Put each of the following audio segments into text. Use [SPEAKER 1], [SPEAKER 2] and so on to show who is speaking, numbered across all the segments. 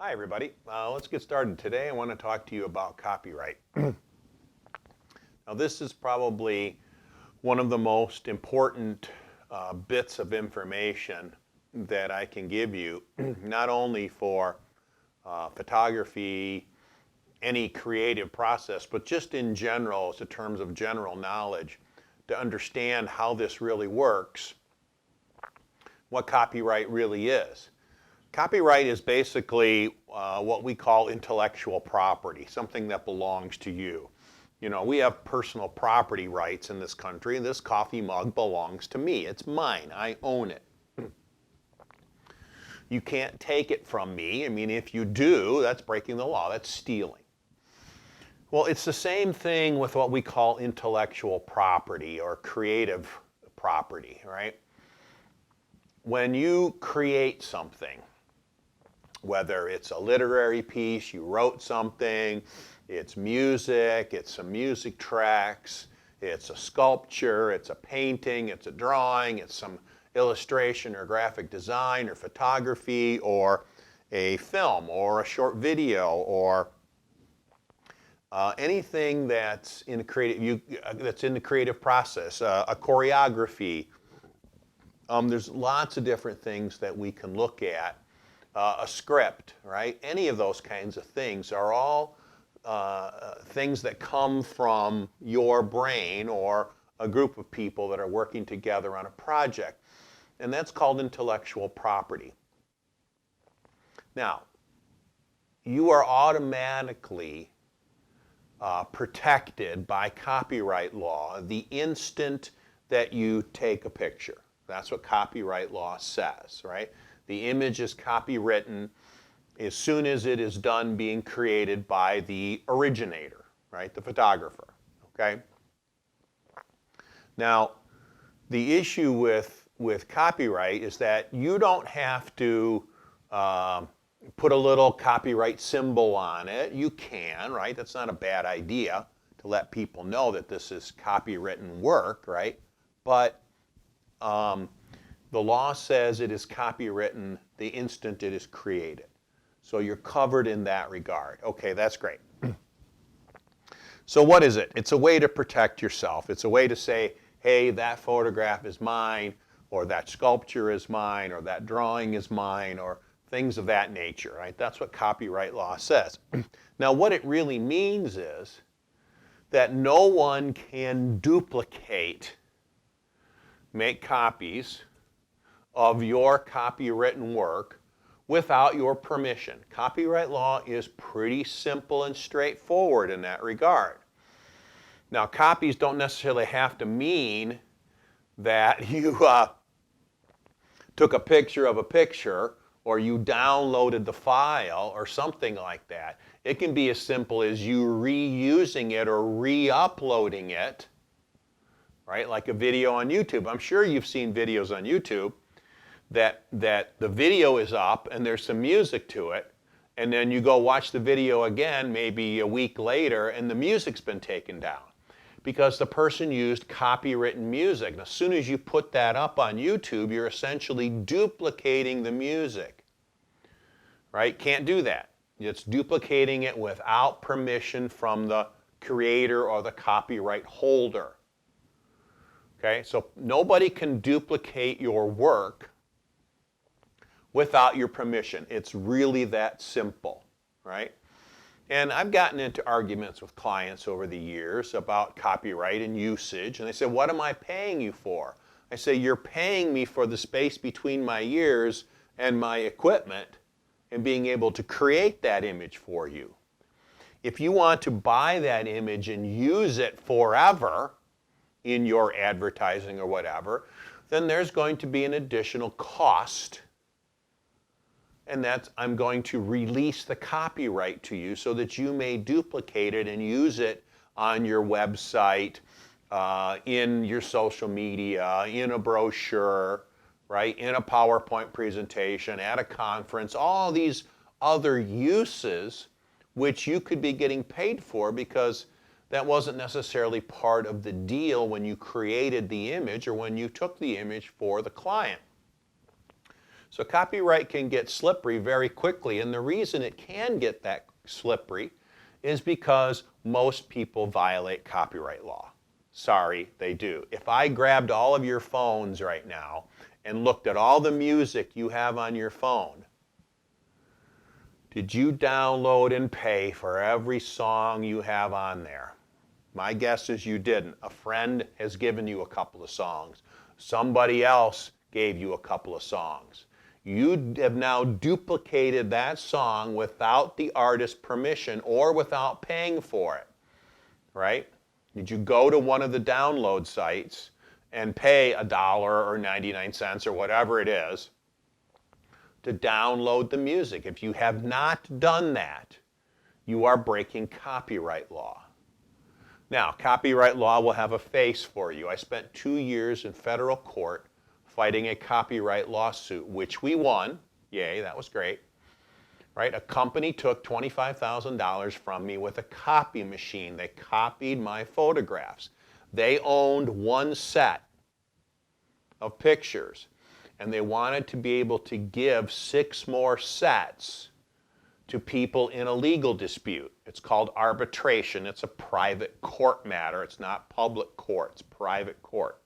[SPEAKER 1] Hi, everybody. Let's get started. Today I want to talk to you about copyright. Now, this is probably one of the most important bits of information that I can give you, not only for photography, any creative process, but just in general, as in terms of general knowledge, to understand how this really works, what copyright really is. Copyright is basically what we call intellectual property, something that belongs to you. You know, we have personal property rights in this country. This coffee mug belongs to me. It's mine. I own it. You can't take it from me. I mean, if you do, that's breaking the law. That's stealing. Well, it's the same thing with what we call intellectual property or creative property, right? When you create something, whether it's a literary piece, you wrote something, it's music, it's some music tracks, it's a sculpture, it's a painting, it's a drawing, it's some illustration or graphic design or photography or a film or a short video or anything that's in the creative process, a choreography. There's lots of different things that we can look at. A script, right? Any of those kinds of things are all things that come from your brain or a group of people that are working together on a project. And that's called intellectual property. Now, you are automatically protected by copyright law the instant that you take a picture. That's what copyright law says, right? The image is copywritten as soon as it is done being created by the originator, right? The photographer, okay? Now, the issue with copyright is that you don't have to put a little copyright symbol on it. You can, right? That's not a bad idea to let people know that this is copywritten work, right? But the law says it is copywritten the instant it is created. So you're covered in that regard. Okay, that's great. So what is it? It's a way to protect yourself. It's a way to say, hey, that photograph is mine, or that sculpture is mine, or that drawing is mine, or things of that nature, right? That's what copyright law says. Now, what it really means is that no one can duplicate, make copies of your copywritten work without your permission. Copyright law is pretty simple and straightforward in that regard. Now, copies don't necessarily have to mean that you took a picture of a picture or you downloaded the file or something like that. It can be as simple as you reusing it or re-uploading it, right? Like a video on YouTube. I'm sure you've seen videos on YouTube that the video is up and there's some music to it, and then you go watch the video again maybe a week later and the music's been taken down because the person used copywritten music. And as soon as you put that up on YouTube, you're essentially duplicating the music, right? Can't do that. It's duplicating it without permission from the creator or the copyright holder. Okay, so nobody can duplicate your work without your permission. It's really that simple, right? And I've gotten into arguments with clients over the years about copyright and usage, and they say, what am I paying you for? I say, you're paying me for the space between my ears and my equipment and being able to create that image for you. If you want to buy that image and use it forever in your advertising or whatever, then there's going to be an additional cost, and that's I'm going to release the copyright to you so that you may duplicate it and use it on your website, in your social media, in a brochure, right, in a PowerPoint presentation, at a conference, all these other uses which you could be getting paid for because that wasn't necessarily part of the deal when you created the image or when you took the image for the client. So copyright can get slippery very quickly, and the reason it can get that slippery is because most people violate copyright law. Sorry, they do. If I grabbed all of your phones right now and looked at all the music you have on your phone, did you download and pay for every song you have on there? My guess is you didn't. A friend has given you a couple of songs. Somebody else gave you a couple of songs. You have now duplicated that song without the artist's permission or without paying for it, right? Did you go to one of the download sites and pay $1 or 99 cents or whatever it is to download the music? If you have not done that, you are breaking copyright law. Now, copyright law will have a face for you. I spent 2 years in federal court fighting a copyright lawsuit, which we won. Yay, that was great. Right? A company took $25,000 from me with a copy machine. They copied my photographs. They owned one set of pictures, and they wanted to be able to give 6 more sets to people in a legal dispute. It's called arbitration. It's a private court matter. It's not public court. It's private court.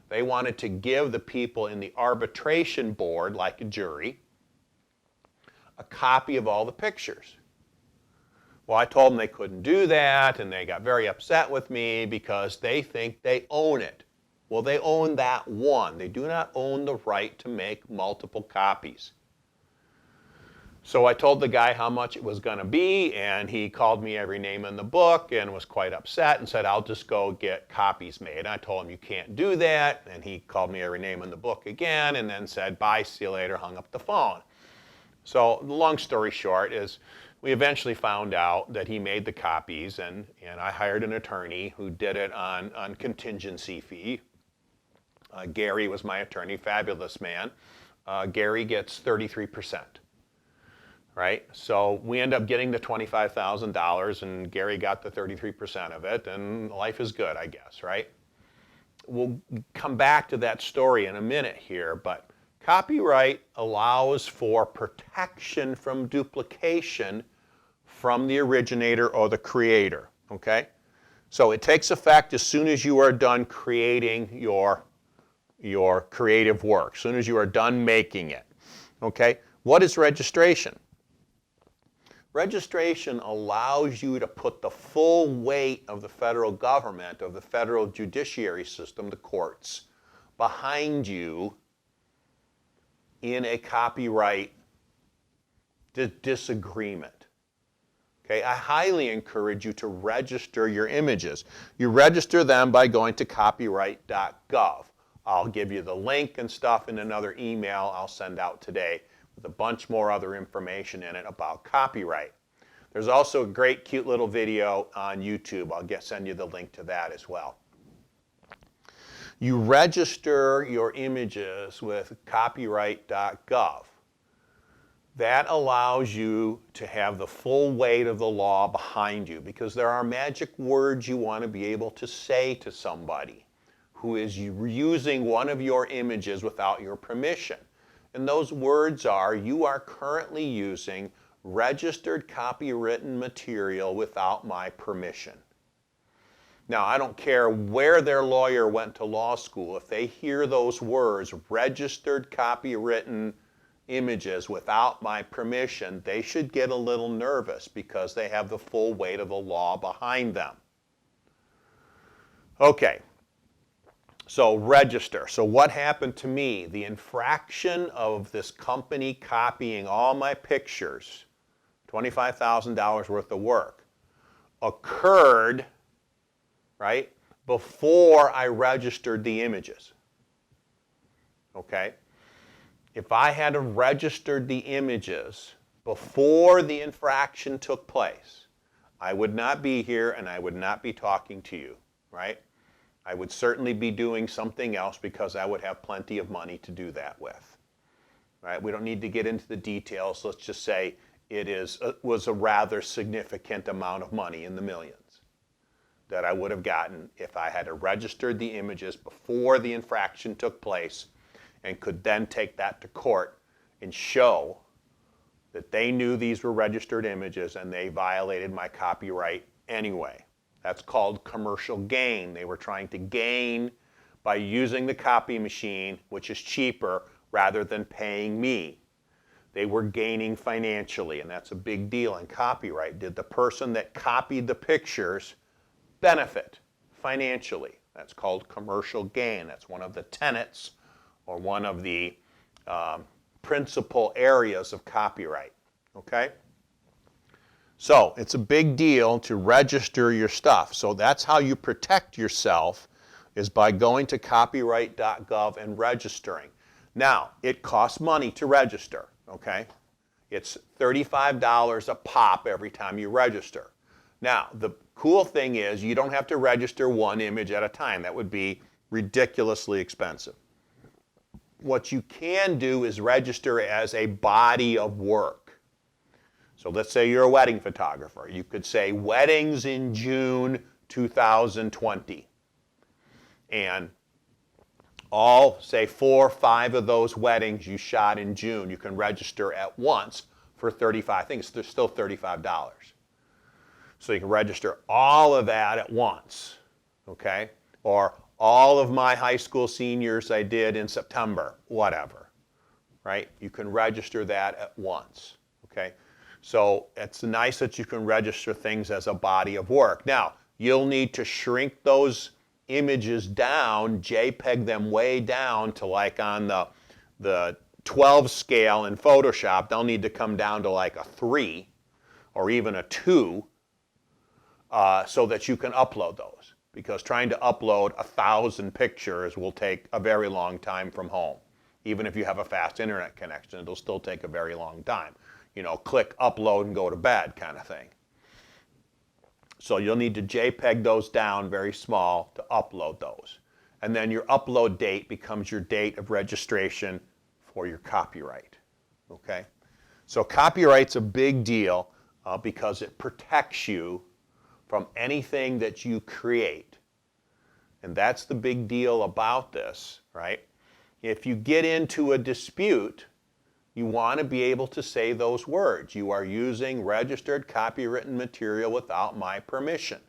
[SPEAKER 1] They wanted to give the people in the arbitration board, like a jury, a copy of all the pictures. Well, I told them they couldn't do that, and they got very upset with me because they think they own it. Well, they own that one. They do not own the right to make multiple copies. So I told the guy how much it was going to be, and he called me every name in the book and was quite upset and said, I'll just go get copies made. And I told him, you can't do that. And he called me every name in the book again and then said, bye, see you later, hung up the phone. So the long story short is we eventually found out that he made the copies, and I hired an attorney who did it on contingency fee. Gary was my attorney, fabulous man. Gary gets 33%. Right? So we end up getting the $25,000, and Gary got the 33% of it, and life is good, I guess, right? We'll come back to that story in a minute here, but copyright allows for protection from duplication from the originator or the creator, okay? So it takes effect as soon as you are done creating your creative work, as soon as you are done making it, okay? What is registration? Registration allows you to put the full weight of the federal government, of the federal judiciary system, the courts, behind you in a copyright disagreement. Okay, I highly encourage you to register your images. You register them by going to copyright.gov. I'll give you the link and stuff in another email I'll send out today with a bunch more other information in it about copyright. There's also a great cute little video on YouTube. I'll send you the link to that as well. You register your images with copyright.gov. That allows you to have the full weight of the law behind you, because there are magic words you want to be able to say to somebody who is using one of your images without your permission. And those words are, you are currently using registered copywritten material without my permission. Now, I don't care where their lawyer went to law school. If they hear those words, registered copywritten images without my permission, they should get a little nervous because they have the full weight of the law behind them. Okay. So register. So what happened to me? The infraction of this company copying all my pictures, $25,000 worth of work, occurred, right, before I registered the images. Okay? If I had registered the images before the infraction took place, I would not be here and I would not be talking to you, right? I would certainly be doing something else because I would have plenty of money to do that with. Right? We don't need to get into the details. Let's just say was a rather significant amount of money, in the millions, that I would have gotten if I had registered the images before the infraction took place and could then take that to court and show that they knew these were registered images and they violated my copyright anyway. That's called commercial gain. They were trying to gain by using the copy machine, which is cheaper, rather than paying me. They were gaining financially, and that's a big deal in copyright. Did the person that copied the pictures benefit financially? That's called commercial gain. That's one of the tenets or one of the principal areas of copyright, okay? So it's a big deal to register your stuff. So that's how you protect yourself, is by going to copyright.gov and registering. Now, it costs money to register, okay? It's $35 a pop every time you register. Now, the cool thing is you don't have to register one image at a time. That would be ridiculously expensive. What you can do is register as a body of work. So let's say you're a wedding photographer. You could say weddings in June 2020. And all, say 4 or 5 of those weddings you shot in June, you can register at once for $35. I think it's still $35. So you can register all of that at once, okay? Or all of my high school seniors I did in September, whatever, right? You can register that at once, okay? So it's nice that you can register things as a body of work. Now, you'll need to shrink those images down, JPEG them way down to like on the 12 scale in Photoshop. They'll need to come down to like a 3 or even a 2 so that you can upload those. Because trying to upload 1,000 pictures will take a very long time from home. Even if you have a fast internet connection, it'll still take a very long time. You know, click upload and go to bed kind of thing. So you'll need to JPEG those down very small to upload those. And then your upload date becomes your date of registration for your copyright. Okay? So copyright's a big deal because it protects you from anything that you create. And that's the big deal about this, right? If you get into a dispute, you want to be able to say those words. You are using registered copywritten material without my permission.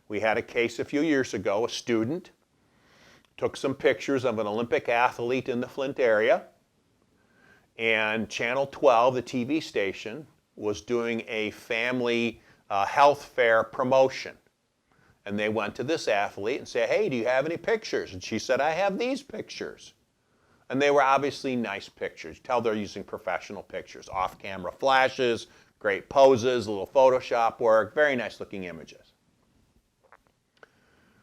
[SPEAKER 1] We had a case a few years ago. A student took some pictures of an Olympic athlete in the Flint area, and Channel 12, the TV station, was doing a family health fair promotion. And they went to this athlete and said, hey, do you have any pictures? And she said, I have these pictures. And they were obviously nice pictures. You tell they're using professional pictures, off-camera flashes, great poses, a little Photoshop work, very nice looking images.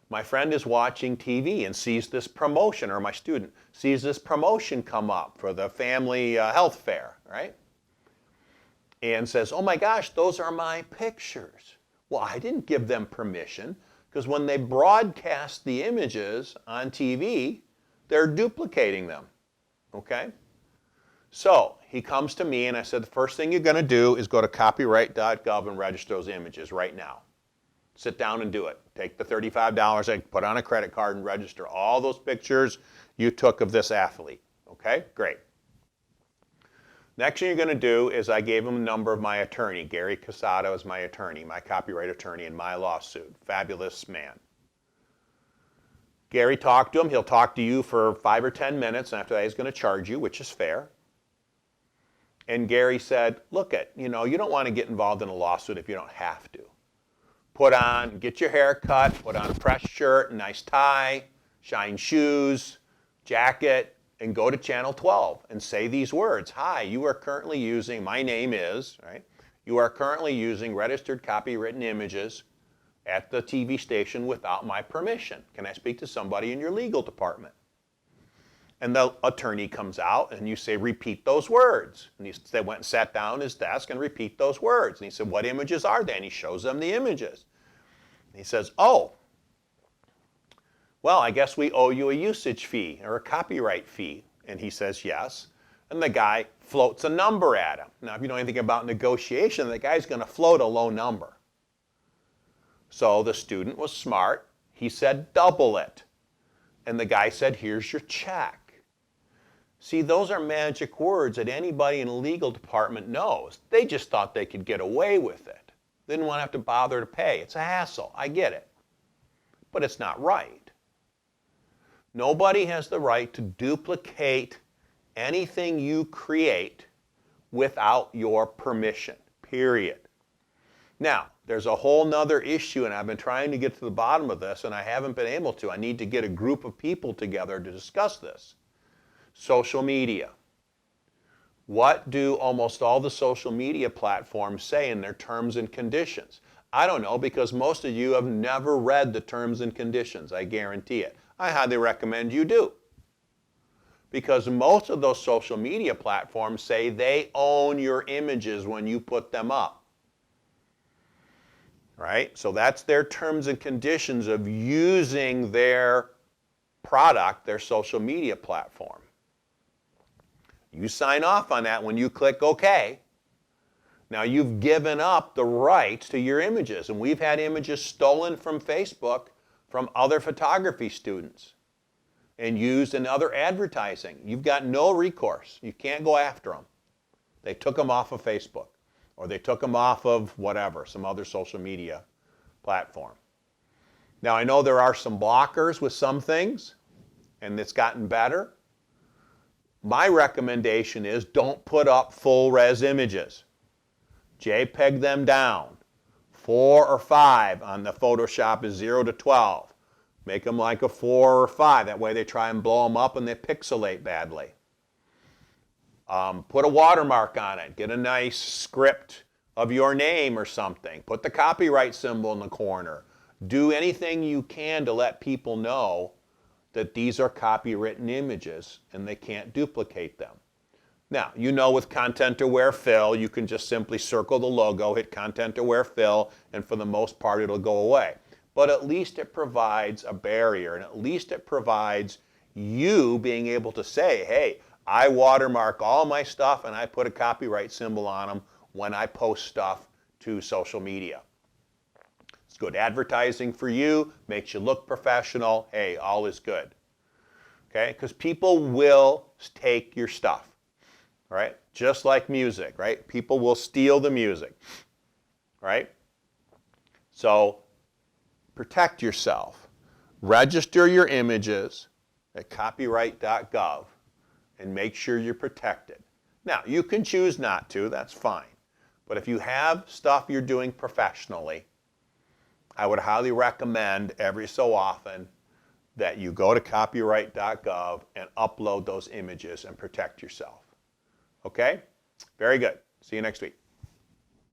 [SPEAKER 1] My friend is watching TV and sees this promotion, or my student sees this promotion come up for the family health fair, right? And says, oh my gosh, those are my pictures. Well, I didn't give them permission, because when they broadcast the images on TV, they're duplicating them, okay? So he comes to me and I said, the first thing you're going to do is go to copyright.gov and register those images right now. Sit down and do it. Take the $35 and put on a credit card and register all those pictures you took of this athlete, okay? Great. Next thing you're going to do is I gave him the number of my attorney. Gary Casado is my attorney, my copyright attorney in my lawsuit. Fabulous man. Gary talked to him. He'll talk to you for 5 or 10 minutes, and after that he's going to charge you, which is fair. And Gary said, look you don't want to get involved in a lawsuit if you don't have to. Get your hair cut, put on a pressed shirt, nice tie, shine shoes, jacket, and go to Channel 12 and say these words. Hi, you are currently using, my name is, right? You are currently using registered copywritten images at the TV station without my permission. Can I speak to somebody in your legal department? And the attorney comes out and you say, repeat those words. And they went and sat down at his desk and repeat those words. And he said, what images are they? And he shows them the images. And he says, oh, well, I guess we owe you a usage fee or a copyright fee. And he says, yes. And the guy floats a number at him. Now, if you know anything about negotiation, the guy's going to float a low number. So the student was smart. He said, double it. And the guy said, here's your check. See, those are magic words that anybody in the legal department knows. They just thought they could get away with it. They didn't want to have to bother to pay. It's a hassle. I get it. But it's not right. Nobody has the right to duplicate anything you create without your permission, period. Now, there's a whole nother issue, and I've been trying to get to the bottom of this, and I haven't been able to. I need to get a group of people together to discuss this. Social media. What do almost all the social media platforms say in their terms and conditions? I don't know, because most of you have never read the terms and conditions, I guarantee it. I highly recommend you do. Because most of those social media platforms say they own your images when you put them up. Right? So that's their terms and conditions of using their product, their social media platform. You sign off on that when you click OK. Now you've given up the rights to your images, and we've had images stolen from Facebook from other photography students and used in other advertising. You've got no recourse. You can't go after them. They took them off of Facebook, or they took them off of whatever, some other social media platform. Now I know there are some blockers with some things, and it's gotten better. My recommendation is don't put up full res images. JPEG them down. 4 or 5 on the Photoshop is 0 to 12. Make them like a 4 or 5. That way they try and blow them up and they pixelate badly. Put a watermark on it. Get a nice script of your name or something. Put the copyright symbol in the corner. Do anything you can to let people know that these are copywritten images and they can't duplicate them. Now, you know with Content Aware Fill, you can just simply circle the logo, hit Content Aware Fill, and for the most part it'll go away. But at least it provides a barrier, and at least it provides you being able to say, hey, I watermark all my stuff and I put a copyright symbol on them when I post stuff to social media. It's good advertising for you, makes you look professional. Hey, all is good. Okay? Because people will take your stuff. Right? Just like music, right? People will steal the music. Right? So protect yourself. Register your images at copyright.gov and make sure you're protected. Now, you can choose not to, that's fine. But if you have stuff you're doing professionally, I would highly recommend every so often that you go to copyright.gov and upload those images and protect yourself. Okay? Very good. See you next week.